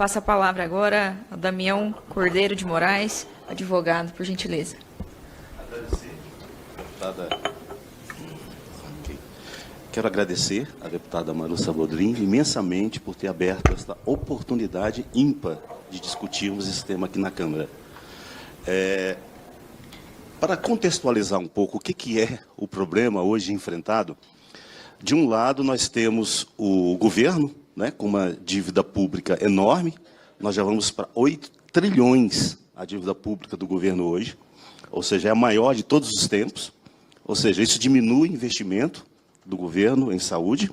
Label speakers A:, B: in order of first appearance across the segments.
A: Passa a palavra agora ao Damião Cordeiro de Moraes, advogado, por gentileza.
B: Agradecer, deputada. Quero agradecer à deputada Marussa Bodrim imensamente por ter aberto esta oportunidade ímpar de discutirmos esse tema aqui na Câmara. Para contextualizar um pouco o que é o problema hoje enfrentado, de um lado nós temos o governo, né, com uma dívida pública enorme. Nós já vamos para 8 trilhões a dívida pública do governo hoje, ou seja, é a maior de todos os tempos, ou seja, isso diminui o investimento do governo em saúde.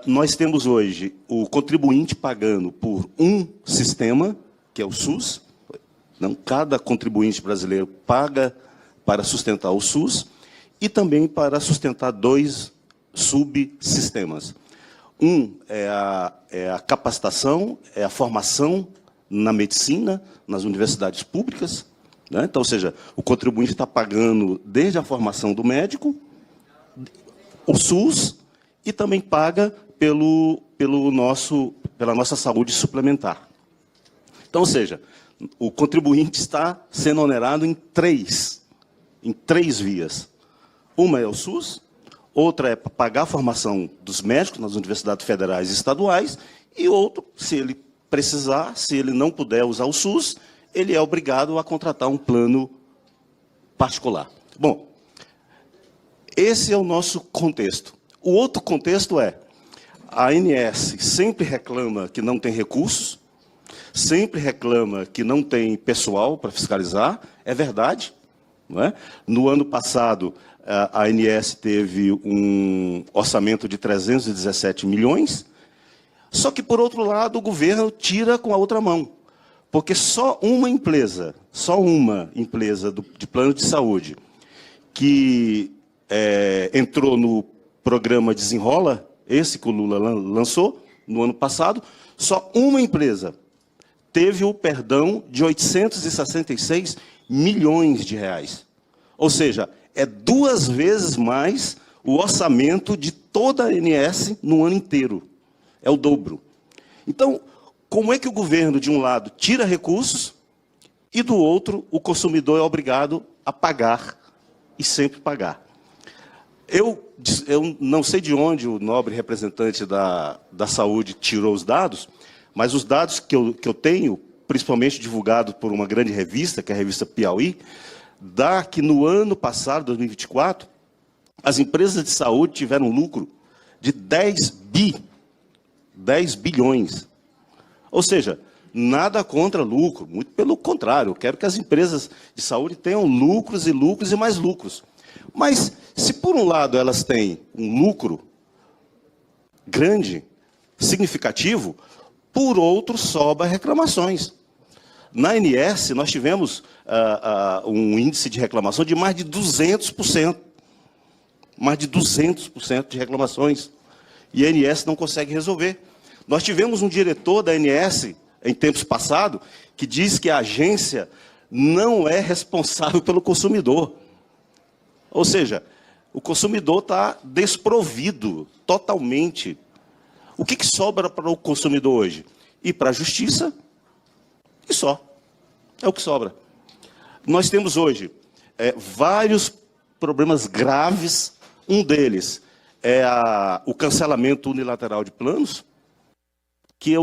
B: Nós temos hoje o contribuinte pagando por um sistema, que é o SUS. Não, cada contribuinte brasileiro paga para sustentar o SUS e também para sustentar 2 subsistemas. Um é a capacitação, é a formação na medicina, nas universidades públicas, né? Então, ou seja, o contribuinte está pagando desde a formação do médico, o SUS, e também paga pela nossa saúde suplementar. Então, ou seja, o contribuinte está sendo onerado em três vias. Uma é o SUS, outra é para pagar a formação dos médicos nas universidades federais e estaduais, e outro, se ele precisar, se ele não puder usar o SUS, ele é obrigado a contratar um plano particular. Bom, esse é o nosso contexto. O outro contexto é, a ANS sempre reclama que não tem recursos, sempre reclama que não tem pessoal para fiscalizar, é verdade, não é? No ano passado, a ANS teve um orçamento de 317 milhões, só que, por outro lado, o governo tira com a outra mão, porque só uma empresa de plano de saúde que entrou no programa Desenrola, esse que o Lula lançou no ano passado, só uma empresa teve o perdão de 866 milhões de reais. Ou seja, é 2 vezes mais o orçamento de toda a ANS no ano inteiro. É o dobro. Então, como é que o governo, de um lado, tira recursos e, do outro, o consumidor é obrigado a pagar e sempre pagar? Eu não sei de onde o nobre representante da saúde tirou os dados, mas os dados que eu tenho, principalmente divulgados por uma grande revista, que é a revista Piauí, dá que no ano passado, 2024, as empresas de saúde tiveram um lucro de 10 bilhões. Ou seja, nada contra lucro, muito pelo contrário, eu quero que as empresas de saúde tenham lucros e lucros e mais lucros. Mas, se por um lado elas têm um lucro grande, significativo, por outro sobra reclamações. Na ANS, nós tivemos um índice de reclamação de mais de 200%. Mais de 200% de reclamações. E a ANS não consegue resolver. Nós tivemos um diretor da ANS, em tempos passados, que diz que a agência não é responsável pelo consumidor. Ou seja, o consumidor está desprovido totalmente. O que sobra para o consumidor hoje? Ir para a justiça e só. É o que sobra. Nós temos hoje vários problemas graves. Um deles é o cancelamento unilateral de planos, que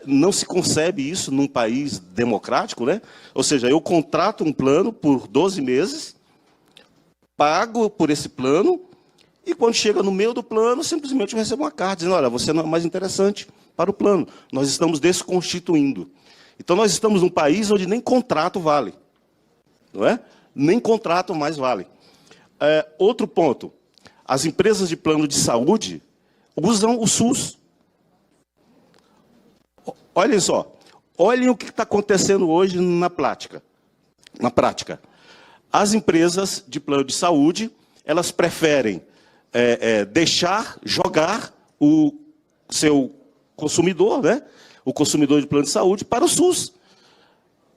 B: não se concebe isso num país democrático, né? Ou seja, eu contrato um plano por 12 meses, pago por esse plano, e quando chega no meio do plano, simplesmente eu recebo uma carta dizendo, olha, você não é mais interessante para o plano, nós estamos desconstituindo. Então, nós estamos num país onde nem contrato vale, não é? Nem contrato mais vale. Outro ponto, as empresas de plano de saúde usam o SUS. Olhem só, olhem o que está acontecendo hoje na prática. As empresas de plano de saúde, elas preferem jogar o seu consumidor, né? O consumidor de plano de saúde, para o SUS,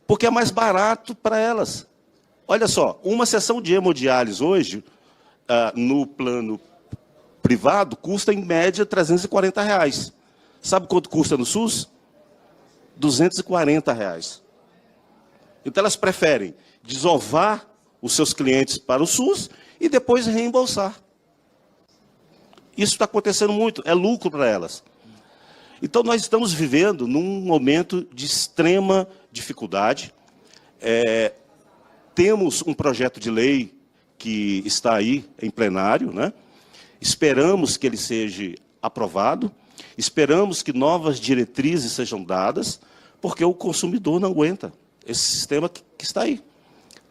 B: porque é mais barato para elas. Olha só, uma sessão de hemodiálise hoje, no plano privado, custa em média R$340. Sabe quanto custa no SUS? R$ 240. Então, elas preferem desovar os seus clientes para o SUS e depois reembolsar. Isso está acontecendo muito, é lucro para elas. Então, nós estamos vivendo num momento de extrema dificuldade. Temos um projeto de lei que está aí em plenário, né? Esperamos que ele seja aprovado, esperamos que novas diretrizes sejam dadas, porque o consumidor não aguenta esse sistema que está aí,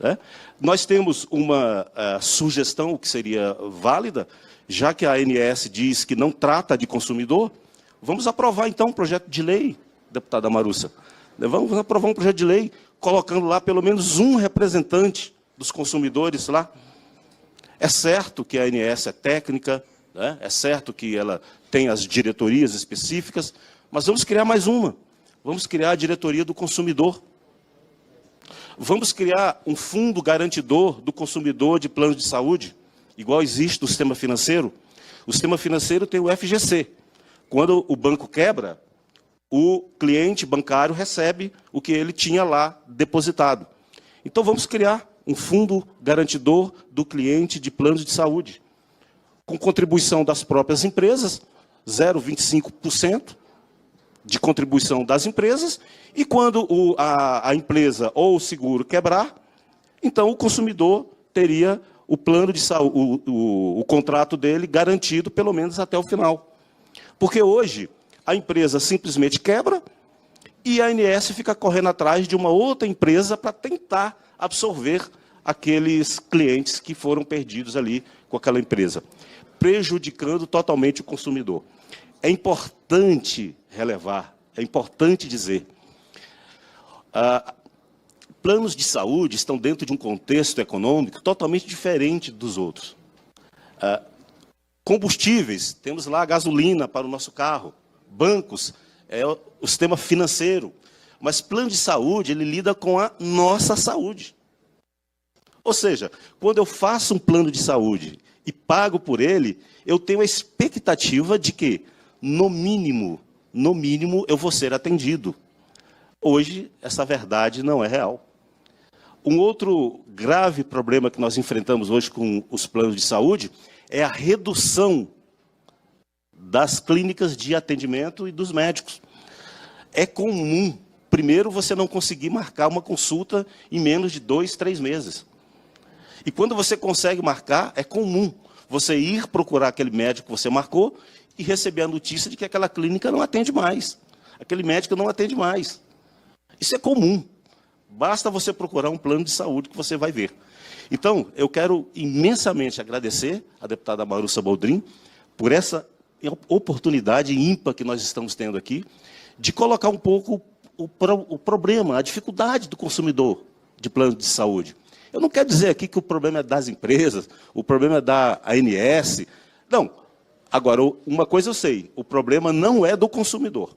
B: né? Nós temos uma sugestão que seria válida, já que a ANS diz que não trata de consumidor, vamos aprovar então um projeto de lei, deputada Marussa. Vamos aprovar um projeto de lei, colocando lá pelo menos um representante dos consumidores lá. É certo que a ANS é técnica, né? É certo que ela tem as diretorias específicas, mas vamos criar mais uma. Vamos criar a diretoria do consumidor. Vamos criar um fundo garantidor do consumidor de plano de saúde, igual existe no sistema financeiro. O sistema financeiro tem o FGC. Quando o banco quebra, o cliente bancário recebe o que ele tinha lá depositado. Então, vamos criar um fundo garantidor do cliente de planos de saúde, com contribuição das próprias empresas, 0,25% de contribuição das empresas, e quando a empresa ou o seguro quebrar, então o consumidor teria o plano de saúde, o contrato dele garantido pelo menos até o final. Porque hoje a empresa simplesmente quebra e a ANS fica correndo atrás de uma outra empresa para tentar absorver aqueles clientes que foram perdidos ali com aquela empresa, prejudicando totalmente o consumidor. É importante relevar, é importante dizer, planos de saúde estão dentro de um contexto econômico totalmente diferente dos outros. Combustíveis, temos lá a gasolina para o nosso carro, bancos, o sistema financeiro, mas plano de saúde, ele lida com a nossa saúde. Ou seja, quando eu faço um plano de saúde e pago por ele, eu tenho a expectativa de que, no mínimo, eu vou ser atendido. Hoje, essa verdade não é real. Um outro grave problema que nós enfrentamos hoje com os planos de saúde é a redução das clínicas de atendimento e dos médicos. É comum, primeiro, você não conseguir marcar uma consulta em menos de 2, 3 meses. E quando você consegue marcar, é comum você ir procurar aquele médico que você marcou e receber a notícia de que aquela clínica não atende mais. Aquele médico não atende mais. Isso é comum. Basta você procurar um plano de saúde que você vai ver. Então, eu quero imensamente agradecer a deputada Marussa Boldrin por essa oportunidade ímpar que nós estamos tendo aqui de colocar um pouco o problema, a dificuldade do consumidor de plano de saúde. Eu não quero dizer aqui que o problema é das empresas, o problema é da ANS. Não. Agora, uma coisa eu sei, o problema não é do consumidor.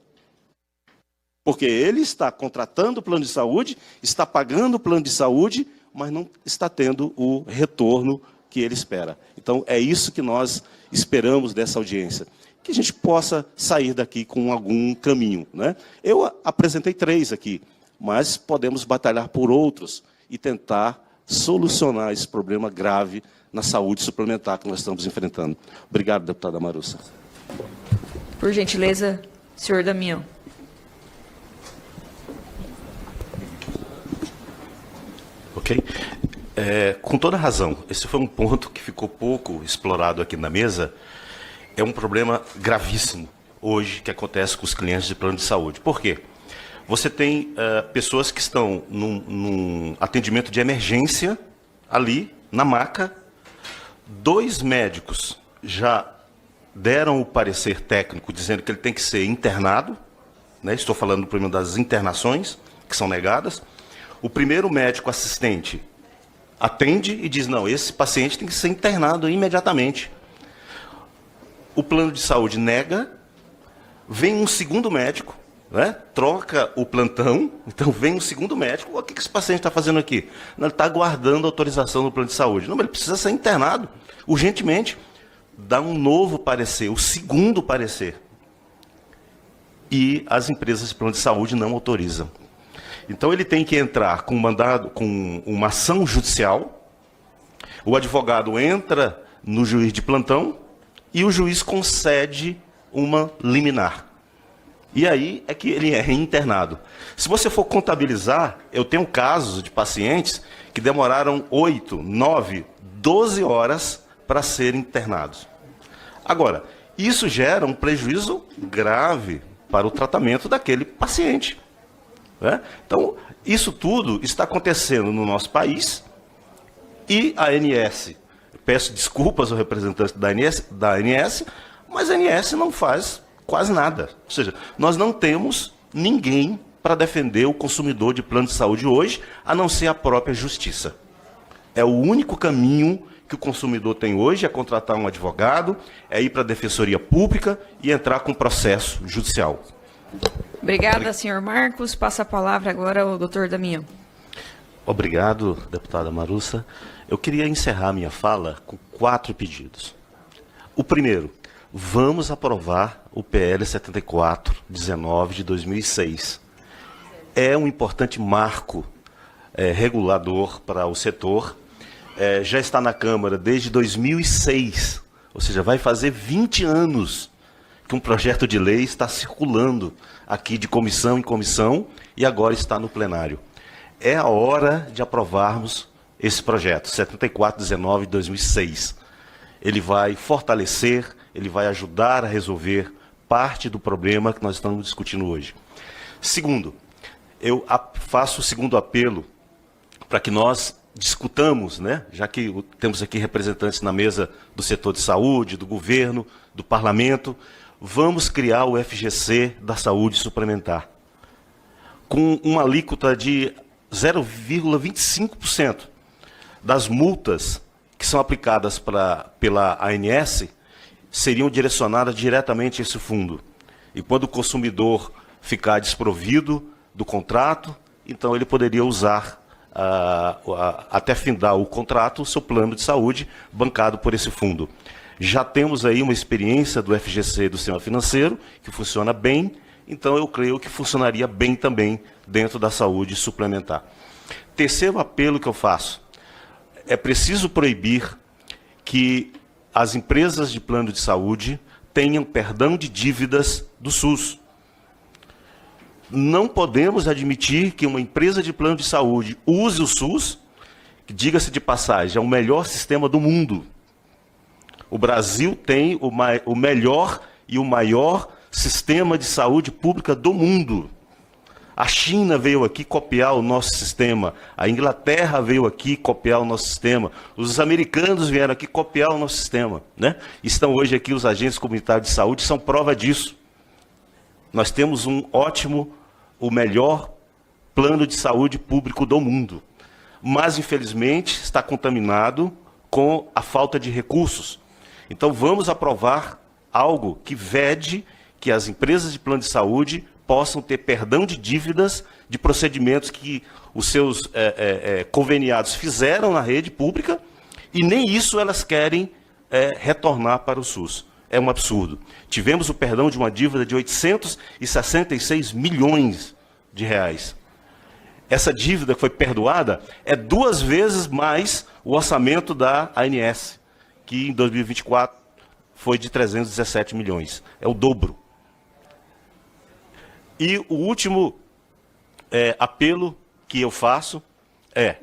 B: Porque ele está contratando o plano de saúde, está pagando o plano de saúde, mas não está tendo o retorno que ele espera. Então, é isso que nós esperamos dessa audiência. Que a gente possa sair daqui com algum caminho, né? Eu apresentei 3 aqui, mas podemos batalhar por outros e tentar solucionar esse problema grave na saúde suplementar que nós estamos enfrentando. Obrigado, deputada Marussa.
A: Por gentileza, senhor Damião.
B: Ok. Com toda razão, esse foi um ponto que ficou pouco explorado aqui na mesa. É um problema gravíssimo hoje que acontece com os clientes de plano de saúde. Por quê? Você tem pessoas que estão num atendimento de emergência, ali, na maca. 2 médicos já deram o parecer técnico, dizendo que ele tem que ser internado, né? Estou falando do problema das internações, que são negadas. O primeiro médico assistente atende e diz, não, esse paciente tem que ser internado imediatamente. O plano de saúde nega, vem um segundo médico, né? Troca o plantão, então vem um segundo médico, o que esse paciente está fazendo aqui? Não, ele está aguardando a autorização do plano de saúde. Não, mas ele precisa ser internado, urgentemente. Dá um novo parecer, o segundo parecer. e as empresas de plano de saúde não autorizam. Então ele tem que entrar com mandado, com uma ação judicial, o advogado entra no juiz de plantão e o juiz concede uma liminar. E aí é que ele é internado. Se você for contabilizar, eu tenho casos de pacientes que demoraram 8, 9, 12 horas para serem internados. Agora, isso gera um prejuízo grave para o tratamento daquele paciente, né? Então, isso tudo está acontecendo no nosso país e a ANS, peço desculpas ao representante da ANS, mas a ANS não faz quase nada. Ou seja, nós não temos ninguém para defender o consumidor de plano de saúde hoje, a não ser a própria justiça. É o único caminho que o consumidor tem hoje, é contratar um advogado, é ir para a Defensoria Pública e entrar com processo judicial.
A: Obrigada, senhor Marcos. Passa a palavra agora ao doutor Damião.
B: Obrigado, deputada Marussa. Eu queria encerrar minha fala com 4 pedidos. O primeiro, vamos aprovar o PL 7419 de 2006. É um importante marco regulador para o setor. Já está na Câmara desde 2006, ou seja, vai fazer 20 anos que um projeto de lei está circulando aqui de comissão em comissão e agora está no plenário. É a hora de aprovarmos esse projeto, 7419 de 2006. Ele vai fortalecer, ele vai ajudar a resolver parte do problema que nós estamos discutindo hoje. Segundo, eu faço o segundo apelo para que nós discutamos, né, já que temos aqui representantes na mesa do setor de saúde, do governo, do parlamento, vamos criar o FGC da saúde suplementar, com uma alíquota de 0,25% das multas que são aplicadas pela ANS seriam direcionadas diretamente a esse fundo. E quando o consumidor ficar desprovido do contrato, então ele poderia usar, até findar o contrato, o seu plano de saúde bancado por esse fundo. Já temos aí uma experiência do FGC do sistema financeiro, que funciona bem, então eu creio que funcionaria bem também dentro da saúde suplementar. Terceiro apelo que eu faço, é preciso proibir que as empresas de plano de saúde tenham perdão de dívidas do SUS. Não podemos admitir que uma empresa de plano de saúde use o SUS, que, diga-se de passagem, é o melhor sistema do mundo. O Brasil tem o melhor e o maior sistema de saúde pública do mundo. A China veio aqui copiar o nosso sistema, a Inglaterra veio aqui copiar o nosso sistema, os americanos vieram aqui copiar o nosso sistema, né? Estão hoje aqui os agentes comunitários de saúde, são prova disso. Nós temos o melhor plano de saúde público do mundo, mas infelizmente está contaminado com a falta de recursos. Então vamos aprovar algo que vede que as empresas de plano de saúde possam ter perdão de dívidas de procedimentos que os seus conveniados fizeram na rede pública e nem isso elas querem retornar para o SUS. É um absurdo. Tivemos o perdão de uma dívida de 866 milhões de reais. Essa dívida que foi perdoada é 2 vezes mais o orçamento da ANS, que em 2024 foi de 317 milhões. É o dobro. E o último apelo que eu faço é: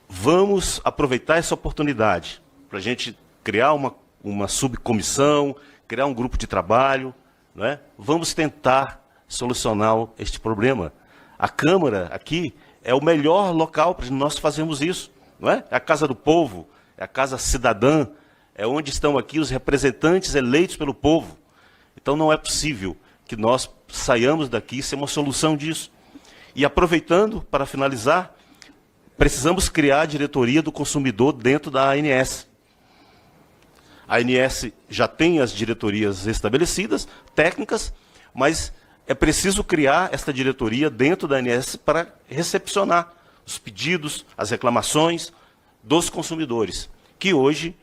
B: vamos aproveitar essa oportunidade para a gente criar uma subcomissão, criar um grupo de trabalho, né? Vamos tentar solucionar este problema. A Câmara aqui é o melhor local para nós fazermos isso, não é? É a casa do povo, é a casa cidadã, é onde estão aqui os representantes eleitos pelo povo. Então não é possível que nós saiamos daqui sem uma solução disso. E aproveitando, para finalizar, precisamos criar a diretoria do consumidor dentro da ANS. A ANS já tem as diretorias estabelecidas, técnicas, mas é preciso criar esta diretoria dentro da ANS para recepcionar os pedidos, as reclamações dos consumidores, que hoje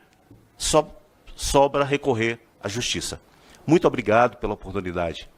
B: só sobra recorrer à justiça. Muito obrigado pela oportunidade.